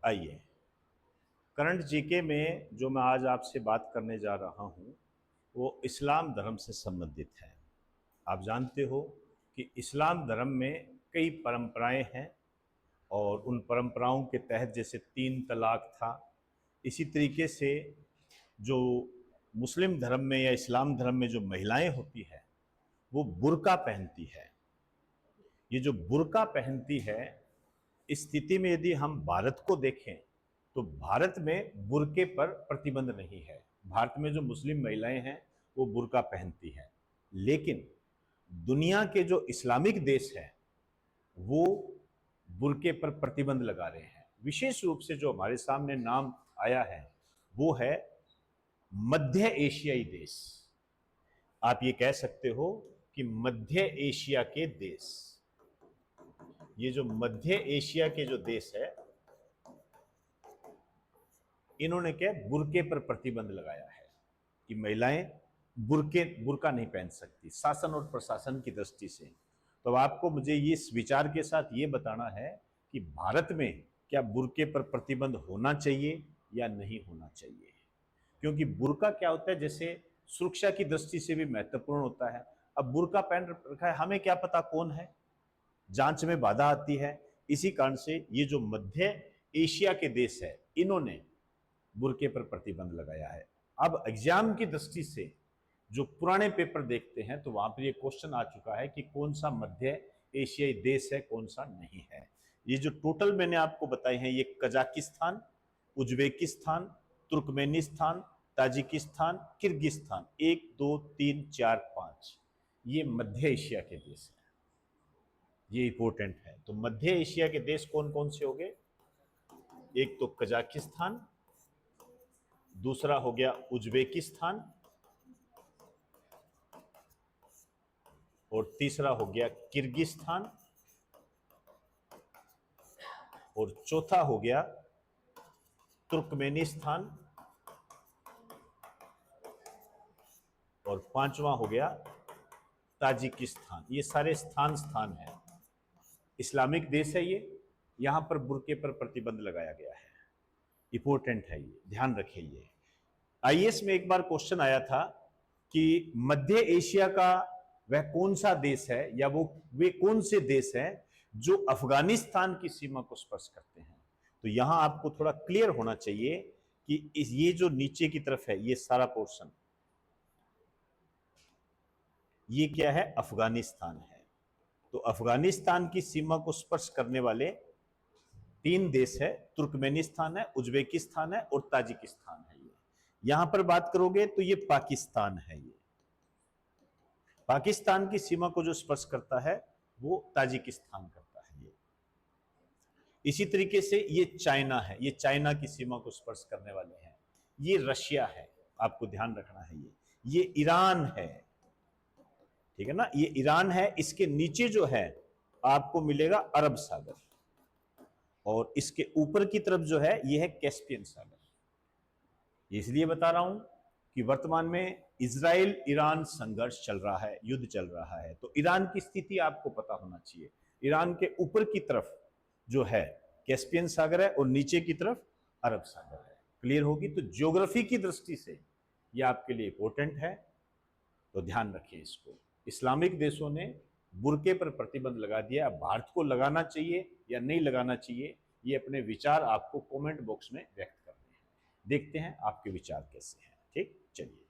आइए, current GK में जो मैं आज आपसे बात करने जा रहा हूँ वो इस्लाम धर्म से संबंधित है। आप जानते हो कि इस्लाम धर्म में कई परंपराएं हैं और उन परंपराओं के तहत जैसे 3 तलाक था, इसी तरीके से जो मुस्लिम धर्म में या इस्लाम धर्म में जो महिलाएं होती हैं वो बुर्का पहनती है। ये जो बुर्का पहनती है, इस स्थिति में यदि हम भारत को देखें तो भारत में बुर्के पर प्रतिबंध नहीं है। भारत में जो मुस्लिम महिलाएं हैं वो बुर्का पहनती हैं, लेकिन दुनिया के जो इस्लामिक देश हैं वो बुर्के पर प्रतिबंध लगा रहे हैं। विशेष रूप से जो हमारे सामने नाम आया है वो है मध्य एशियाई देश। आप ये कह सकते हो कि मध्य एशिया के देश, ये जो मध्य एशिया के जो देश है इन्होंने क्या बुर्के पर प्रतिबंध लगाया है कि महिलाएं बुर्का नहीं पहन सकती, शासन और प्रशासन की दृष्टि से। तो आपको मुझे इस विचार के साथ ये बताना है कि भारत में क्या बुर्के पर प्रतिबंध होना चाहिए या नहीं होना चाहिए, क्योंकि बुर्का क्या होता है, जैसे सुरक्षा की दृष्टि से भी महत्वपूर्ण होता है। अब बुर्का पहन रखा है, हमें क्या पता कौन है, जांच में बाधा आती है। इसी कारण से ये जो मध्य एशिया के देश है इन्होंने बुर्के पर प्रतिबंध लगाया है। अब एग्जाम की दृष्टि से जो पुराने पेपर देखते हैं तो वहां पर ये क्वेश्चन आ चुका है कि कौन सा मध्य एशियाई देश है, कौन सा नहीं है। ये जो टोटल मैंने आपको बताए हैं ये Kazakhstan, Uzbekistan, Turkmenistan, Tajikistan, Kyrgyzstan, 1 2 3 4 5, ये मध्य एशिया के देश हैं। ये इंपॉर्टेंट है। तो मध्य एशिया के देश कौन कौन से हो गए? एक तो कजाकिस्तान, दूसरा हो गया उज्बेकिस्तान और तीसरा हो गया किर्गिस्तान और चौथा हो गया तुर्कमेनिस्तान और पांचवा हो गया ताजिकिस्तान। ये सारे स्थान हैं, इस्लामिक देश है ये, यहां पर बुर्के पर प्रतिबंध लगाया गया है। इंपॉर्टेंट है, ये ध्यान रखिए। ये आईएएस में एक बार क्वेश्चन आया था कि मध्य एशिया का वह कौन सा देश है या वे कौन से देश हैं जो अफगानिस्तान की सीमा को स्पर्श करते हैं। तो यहां आपको थोड़ा क्लियर होना चाहिए कि ये जो नीचे की तरफ है ये सारा पोर्शन, ये क्या है? अफगानिस्तान है। तो अफगानिस्तान की सीमा को स्पर्श करने वाले 3 देश है, तुर्कमेनिस्तान है, उज्बेकिस्तान है और ताजिकिस्तान है। ये यहां पर बात करोगे तो ये पाकिस्तान है। ये पाकिस्तान की सीमा को जो स्पर्श करता है वो ताजिकिस्तान करता है। ये इसी तरीके से ये चाइना है, ये चाइना की सीमा को स्पर्श करने वाले हैं। ये रशिया है, आपको ध्यान रखना है। ये ईरान है, ठीक है ना, ये ईरान है। इसके नीचे जो है आपको मिलेगा अरब सागर और इसके ऊपर की तरफ जो है ये है कैस्पियन सागर। इसलिए बता रहा हूं कि वर्तमान में इजराइल ईरान संघर्ष चल रहा है, युद्ध चल रहा है। तो ईरान की स्थिति आपको पता होना चाहिए। ईरान के ऊपर की तरफ जो है कैस्पियन सागर है और नीचे की तरफ अरब सागर है। क्लियर होगी? तो ज्योग्राफी की दृष्टि से यह आपके लिए इंपॉर्टेंट है, तो ध्यान रखिए इसको। इस्लामिक देशों ने बुर्के पर प्रतिबंध लगा दिया। अब भारत को लगाना चाहिए या नहीं लगाना चाहिए, ये अपने विचार आपको कमेंट बॉक्स में व्यक्त करने हैं। देखते हैं आपके विचार कैसे हैं। ठीक, चलिए।